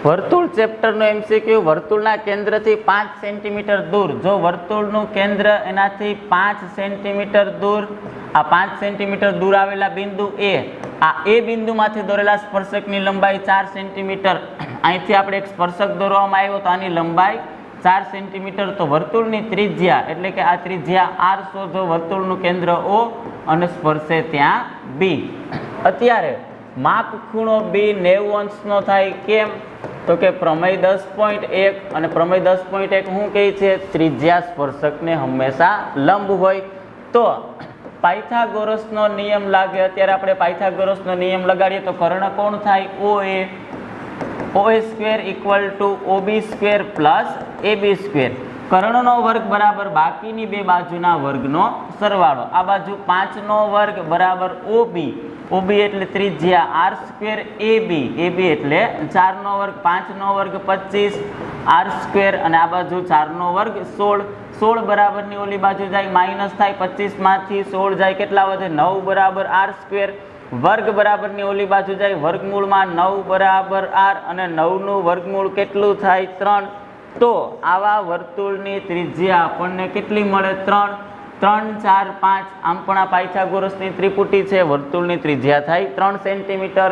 વર્તુળ ચેપ્ટરનો એમસીક્યુ વર્તુળના કેન્દ્રથી 5 સેન્ટીમીટર દૂર જો વર્તુળનું કેન્દ્ર એનાથી 5 સેન્ટીમીટર દૂર આ 5 સેન્ટીમીટર દૂર આવેલા બિંદુ એ બિંદુમાંથી દોરેલા સ્પર્શકની લંબાઈ 4 સેન્ટીમીટર અહીંથી આપણે એક સ્પર્શક દોરવામાં આવ્યો તો આની લંબાઈ 4 સેન્ટીમીટર તો વર્તુળની ત્રિજ્યા એટલે કે આ ત્રિજ્યા r શોધો વર્તુળનું કેન્દ્ર O અને સ્પર્શે ત્યાં B અત્યારે માપ ખૂણો B 90 અંશનો થાય કેમ તો કે પ્રમેય 10.1 અને પ્રમેય 10.1 શું કહે છે ત્રિજ્યા સ્પર્શકને હંમેશા લંબ હોય તો પાયથાગોરસનો નિયમ લાગે અત્યારે આપણે પાયથાગોરસનો નિયમ લગાડીએ તો કર્ણ કોણ થાય OA square equal to OB square plus AB square કર્ણનો વર્ગ બરાબર બાકીની બે બાજુના વર્ગનો સરવાળો આ બાજુ 5 નો વર્ગ બરાબર OB એટલે ત્રિજ્યા r સ્ક્વેર AB એટલે 4 નો વર્ગ 5 નો વર્ગ 25 r સ્ક્વેર અને આ બાજુ 4 નો વર્ગ 16 બરાબરની ઓલી બાજુ જાય માઇનસ થાય 25 માંથી 16 જાય કેટલા વધે 9 બરાબર r સ્ક્વેર વર્ગ બરાબરની ઓલી બાજુ જાય વર્ગમૂળમાં 9 બરાબર r અને 9 નું વર્ગમૂળ કેટલું થાય 3 તો આવા વર્તુળની ત્રિજ્યા આપણને કેટલી મળે 3 3 4 5 આમ પણ આ પાયથાગોરસની ત્રિપુટી છે વર્તુળની ત્રિજ્યા થાય 3 સેન્ટીમીટર